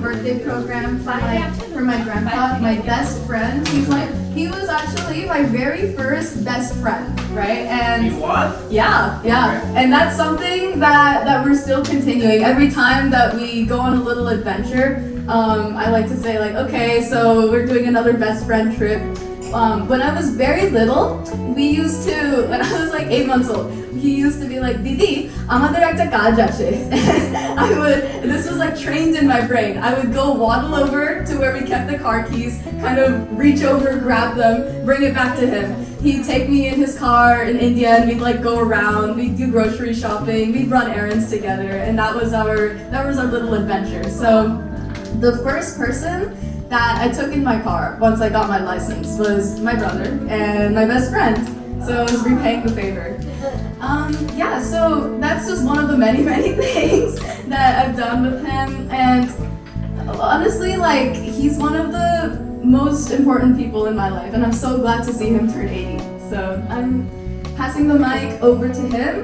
birthday program for my grandpa, my best friend. He was actually my very first best friend, right? And You what? yeah. And that's something that we're still continuing. Every time that we go on a little adventure, I like to say like, okay, so we're doing another best friend trip. When I was very little, when I was like 8 months old, he used to be like, Didi, amader ekta kaj ashe. This was like trained in my brain. I would go waddle over to where we kept the car keys, kind of reach over, grab them, bring it back to him. He'd take me in his car in India and we'd like go around, we'd do grocery shopping, we'd run errands together, and that was our little adventure. So the first person that I took in my car once I got my license was my brother and my best friend. So I was repaying the favor. So that's just one of the many things that I've done with him. And honestly, like, he's one of the most important people in my life, and I'm so glad to see him turn 80. So I'm passing the mic over to him.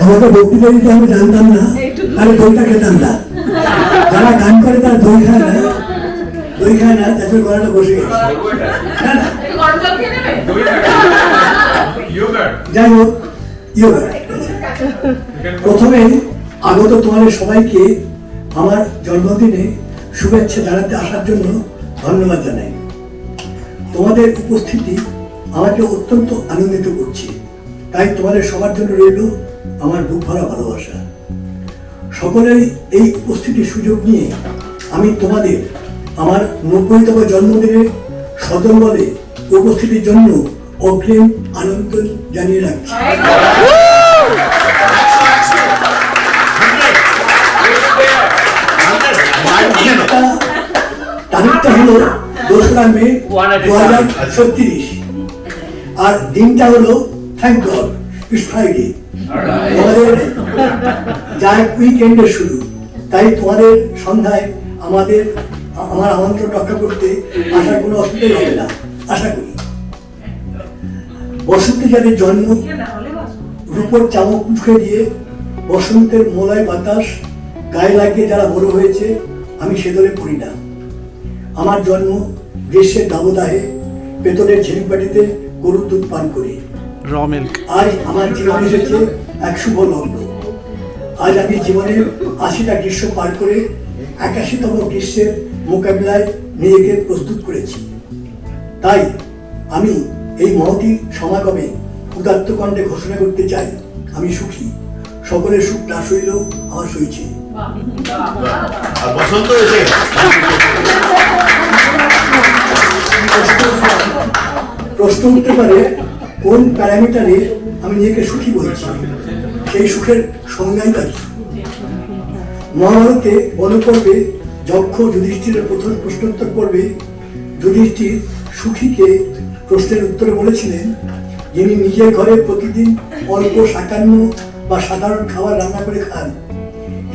আমাকে বক্তৃতা দিতে আমি জানতাম না, তাহলে দইটা খেতাম না। যারা গান করে তারা দই খায় না, তাদের গলাটা বসে গেছে। যাই হোক, প্রথমে আগত তোমাদের সবাইকে আমার জন্মদিনে শুভেচ্ছা জানাতে আসার জন্য ধন্যবাদ জানাই। তোমাদের উপস্থিতি আমাকে অত্যন্ত আনন্দিত করছে, তাই তোমাদের সবার জন্য রইল আমার বুক ভরা ভালোবাসা। সকলের এই উপস্থিতির সুযোগ নিয়ে আমি তোমাদের আমার ৯০তম জন্মদিনে সদলবলে উপস্থিতির জন্য অগ্রিম আনন্দ জানিয়ে রাখছি। তারিখটা হলো ২রা মে ২০৩৬, আর দিনটা হলো থ্যাংক গড ইটস ফ্রাইডে। তোমাদের যাই উইকেন্ডের শুরু, তাই তোমাদের সন্ধ্যায় আমার আমন্ত্রণ রক্ষা করতে আসার কোনো অসুবিধাই হবে না আশা করি। বসন্তে যাদের জন্ম, রূপর চামক মুখে দিয়ে বসন্তের মোলায় বাতাস গায়ে লাগিয়ে যারা বড় হয়েছে, আমি সে দলে পড়ি না। আমার জন্ম গ্রীষ্মের দাবদাহে পেতলের ঝিলিকবাটিতে গরুর দুধ পান করি। আজ আমার জীবন এসেছে এক শুভ লগ্ন। আজ আমি জীবনের ৮০টা গ্রীষ্ম পার করে ৮১তম গ্রীষ্মের মোকাবিলায় নিজেকে প্রস্তুত করেছি। তাই আমি এই মহতী সমাগমে উদাত্ত কণ্ঠে ঘোষণা করতে চাই, আমি সুখী। সকলের সুখ না সইলেও আমার সইছে। প্রশ্ন উঠতে পারে, কোন প্যারামিটারে আমি নিজেকে সুখী বলছি, সেই সুখের সংজ্ঞাই কি? মহাভারতে বনপর্বে যক্ষ যুধিষ্ঠিরের প্রথম প্রশ্নোত্তর পর্বে যুধিষ্ঠির সুখীকে প্রশ্নের উত্তরে বলেছিলেন, যিনি নিজের ঘরে প্রতিদিন অল্প সাকান্ন বা সাধারণ খাবার রান্না করে খান,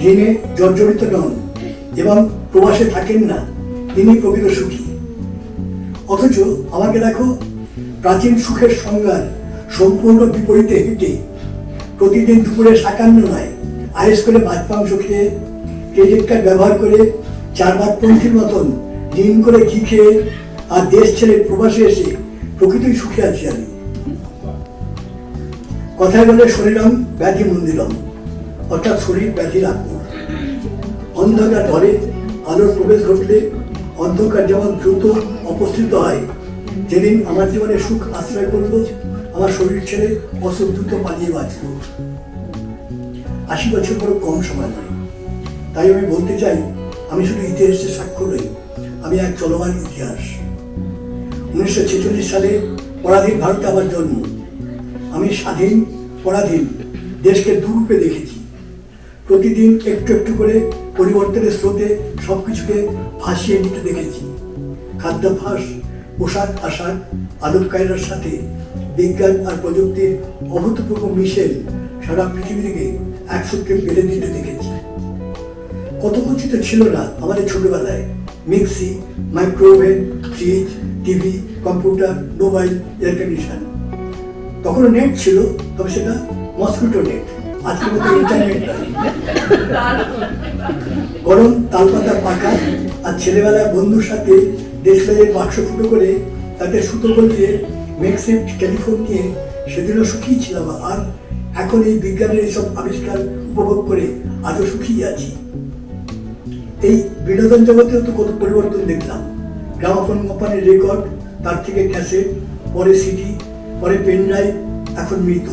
ঋণে জর্জরিত নন এবং প্রবাসে থাকেন না, তিনি প্রকৃত সুখী। অথচ আমাকে দেখো, প্রাচীন সুখের সংজ্ঞার সম্পূর্ণ বিপরীতে হেঁটে প্রতিদিন দুপুরে সাকান্ন নয়, আয়েস করে মাছ মাংস খেয়ে, ক্রেডিট কার্ড ব্যবহার করে, চারবাদপন্থীর মতন ঋণ করে ঘি খেয়ে আর দেশ ছেড়ে প্রবাসে এসে প্রকৃতই সুখে আছি আমি। কথায় বলে শরীরম ব্যাধি মন্দিরম, অর্থাৎ শরীর ব্যাধির আকর। অন্ধকার ঘরে আলোর প্রবেশ ঘটলে অন্ধকার যেমন দ্রুত অপস্থিত হয়, যেদিন আমার জীবনে সুখ আশ্রয় করল, আমার শরীর ছেড়ে অসুখ দ্রুত পালিয়ে বাঁচল। ৮০ বছর বড় কম সময় নয়, তাই আমি বলতে চাই, আমি শুধু ইতিহাসের সাক্ষ্য নই, আমি এক চলমান ইতিহাস। ১৯৪৬ সালে পরাধীন ভারতে আমার জন্ম। আমি স্বাধীন পরাধীন দেশকে দুরূপে দেখেছি। প্রতিদিন একটু একটু করে পরিবর্তনের স্রোতে সবকিছুকে ভাসিয়ে নিতে দেখেছি। খাদ্যাভ্যাস, পোশাক আশাক, আদব কায়দার সাথে বিজ্ঞান আর প্রযুক্তির অভূতপূর্ব মিশেল সারা পৃথিবী থেকে 100 ট্রিপ বেঁধে দিতে দেখেছি। কত কিছু ছিল না আমাদের ছোটবেলায়। Mixie, microwave oven, fridge, TV, computer, mobile, air condition. তখনও নেট ছিল, তবে সেটা মসকিটো নেট, আজকের মতো ইন্টারনেট নয়। গরম তালপাতা পাকা আর ছেলেবেলায় বন্ধুর সাথে দেশলাইয়ের বাক্স ফুটো করে তাতে সুতো গলিয়ে মেকসিফট টেলিফোন নিয়ে সেদিনও সুখী ছিলাম। আর এখন এই বিজ্ঞানের এইসব আবিষ্কার উপভোগ করে আজও সুখী আছি। এই বিনোদন জগতেও তো কত পরিবর্তন দেখলাম। গ্রামাফোন কোম্পানির রেকর্ড, তার থেকে ক্যাসেট, পরে সিডি, পরে পেন ড্রাইভ, এখন মৃত।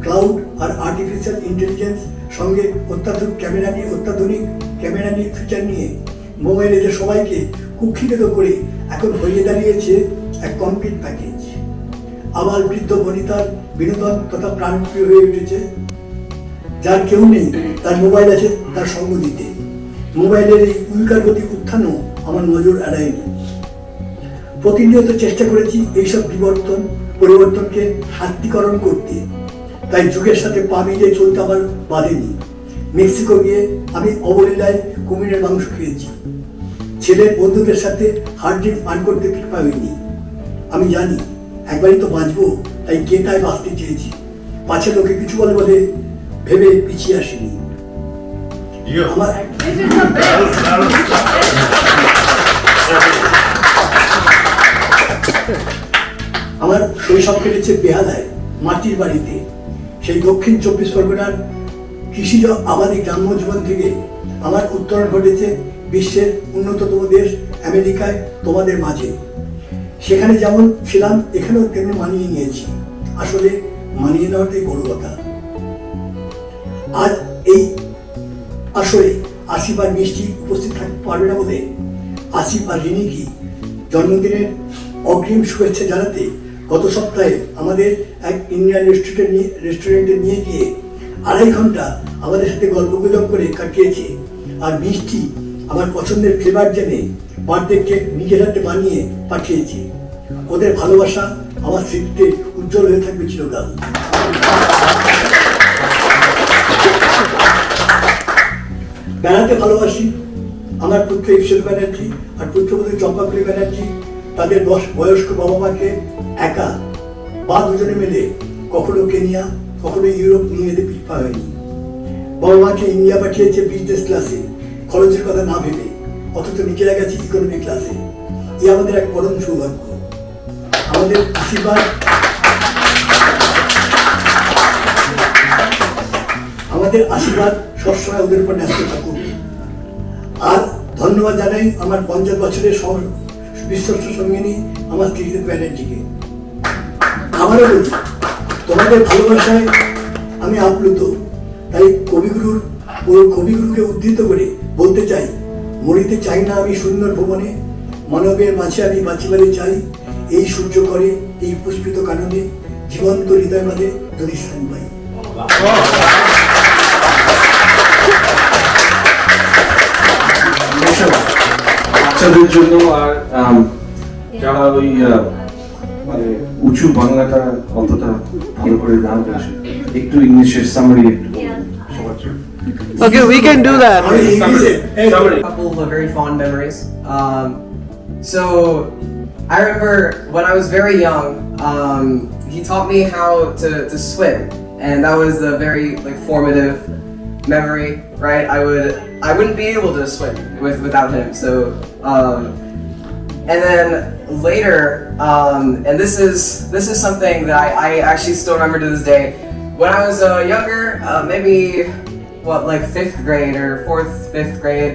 ক্লাউড আর আর্টিফিশিয়াল ইন্টেলিজেন্স সঙ্গে অত্যাধুনিক ক্যামেরা নিয়ে ফিচার নিয়ে মোবাইলে যে সবাইকে কুক্ষিগত করে এখন হয়ে দাঁড়িয়েছে এক কমপ্লিট প্যাকেজ। আবার বৃদ্ধ বনিতার বিনোদন তথা প্রাণপ্রিয় হয়ে উঠেছে। যার কেউ নেই তার মোবাইল আছে তার সঙ্গ দিতে। মোবাইলের এই উল্কাগতি উত্থানও আমার নজর এড়ায়নি। প্রতিনিয়ত চেষ্টা করেছি এইসব পরিবর্তনকে আত্মীকরণ করতে। তাই যুগের সাথে পা মিলিয়ে চলতে আমার বাধেনি। মেক্সিকো গিয়ে আমি অবলীলায় কুমিরের মাংস খেয়েছি। ছেলের বন্ধুদের সাথে হার্ড ড্রিঙ্ক পান করতে কৃপা হয়নি। আমি জানি একবারই তো বাঁচবো, তাই কেটায় বাঁচতে চেয়েছি। পাছে লোকে কিছু বলে বলে ভেবে পিছিয়ে আসিনি। আমার শৈশব কেটেছে বেহালায়, মাটির বাড়িতে। সেই দক্ষিণ 24 পরগনার কৃষিজ আবাদী গ্রাম্য জীবন থেকে আমার উত্তরণ ঘটেছে বিশ্বের উন্নততম দেশ আমেরিকায়, তোমাদের মাঝে। সেখানে যেমন ছিলাম এখানেও তেমনি মানিয়ে নিয়েছি। আসলে মানিয়ে নেওয়াটাই বড় কথা। আজ এই আসরে আসিফ আর মিষ্টি উপস্থিত থাকতে পারবে না বলে আসিফ আর রিনিকি জন্মদিনের অগ্রিম শুভেচ্ছা জানাতে গত সপ্তাহে আমাদের এক ইন্ডিয়ান রেস্টুরেন্টে নিয়ে গিয়ে 2.5 ঘন্টা আমাদের সাথে গল্পগুজব করে কাটিয়েছে। আর মিষ্টি আমার পছন্দের ফ্লেভার জেনে বার্থডে কেক নিজের হাতে বানিয়ে পাঠিয়েছে। ওদের ভালোবাসা আমার স্মৃতিতে উজ্জ্বল হয়ে থাকবে চিরকাল। বেড়াতে ভালোবাসি। আমার পুত্র ইফসেল ব্যানার্জি আর পুত্রবধূ চম্পাকলি ব্যানার্জি তাদের বয়স্ক বাবা মাকে একা বা দুজনে মিলে কখনো কেনিয়া, কখনো ইউরোপ নিয়ে যেতে পিছপা হয়নি। বাবা মাকে ইন্ডিয়া পাঠিয়েছে বিজনেস ক্লাসে, খরচের কথা না ভেবে, অথচ নিজেরা গেছে ইকোনমি ক্লাসে। এ আমাদের এক পরম সৌভাগ্য। আমাদের আশীর্বাদ সবসময় ওদের উপর ন্যস্ত থাকুক। আর ধন্যবাদ জানাই আমার 50 বছরের বিশ্বস্ত সঙ্গিনী আমার স্ত্রী ব্যানার্জিকে। আমারও বলি, তোমাদের ভালোবাসায় আমি আপ্লুত। তাই কবিগুরুকে উদ্ধৃত করে বলতে চাই, মরিতে চাই না আমি সুন্দর ভুবনে, মানবের মাঝে আমি বাঁচিবারে চাই। এই সূর্য করে এই পুষ্পিত কাননে, জীবন্ত হৃদয় মাঝে যদি স্থান পাই। বাচ্চাদের জন্য আর যারা ওই মানে উঁচু বাংলাটা অতটা ভালো করে না বলছে, একটু ইংলিশের সামারি একটু সবার জন্য। Okay, we can do that. Summary. A couple of very fond memories. So I remember when I was very young, he taught me how to swim, and that was a very formative memory, right? I wouldn't be able to swim without him. So and then later, and this is something that I actually still remember to this day. When I was younger, maybe 5th grade or 4th, 5th grade,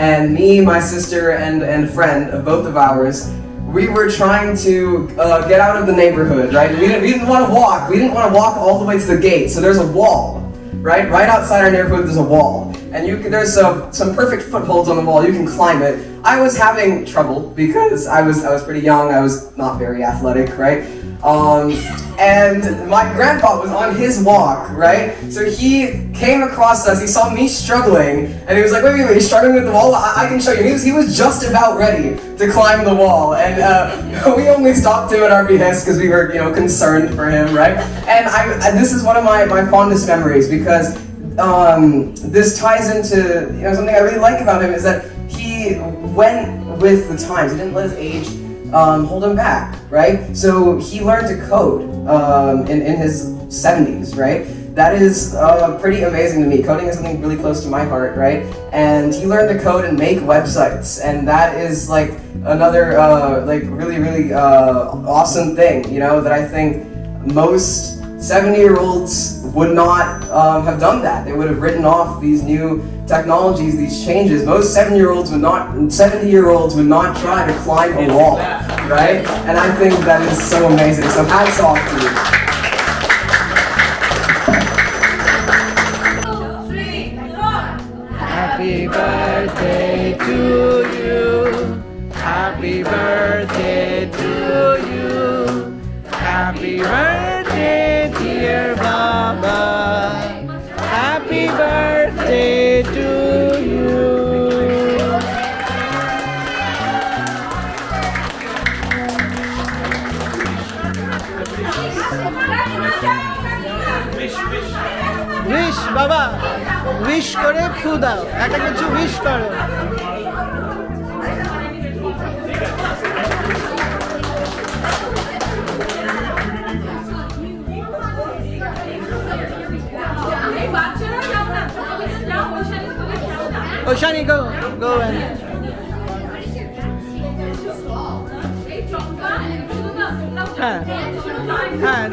and me, my sister, and a friend of both of ours, we were trying to get out of the neighborhood, right? We didn't want to walk. We didn't want to walk all the way to the gate. So there's a wall, right? Right outside our neighborhood, there's a wall, and there's some perfect footholds on the wall. You can climb it. I was having trouble because I was pretty young. I was not very athletic, right? And my grandpa was on his walk, right? So he came across us, he saw me struggling, and he was like, wait, you're struggling with the wall? I can show you. He was just about ready to climb the wall, and we only stopped him at our behest because we were, concerned for him, right? And this is one of my fondest memories because this ties into, something I really like about him is that he went with the times. He didn't let his age hold him back, right? So he learned to code in his 70s, right? That is pretty amazing to me. Coding is something really close to my heart, right? And he learned to code and make websites, and that is like another really, really awesome thing, that I think most 70-year-olds would not have done that. They would have written off these new technologies, these changes. Most 70-year-olds would not try to climb a wall, right? And I think that is so amazing. So hats off to you. Happy birthday to you. Happy birthday to you. Happy birthday, dear Baba. Happy birthday to you. Wish, Baba. Wish করে ফু দাও। একটা কিছু wish করো। Oshani, go and.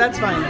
That's fine.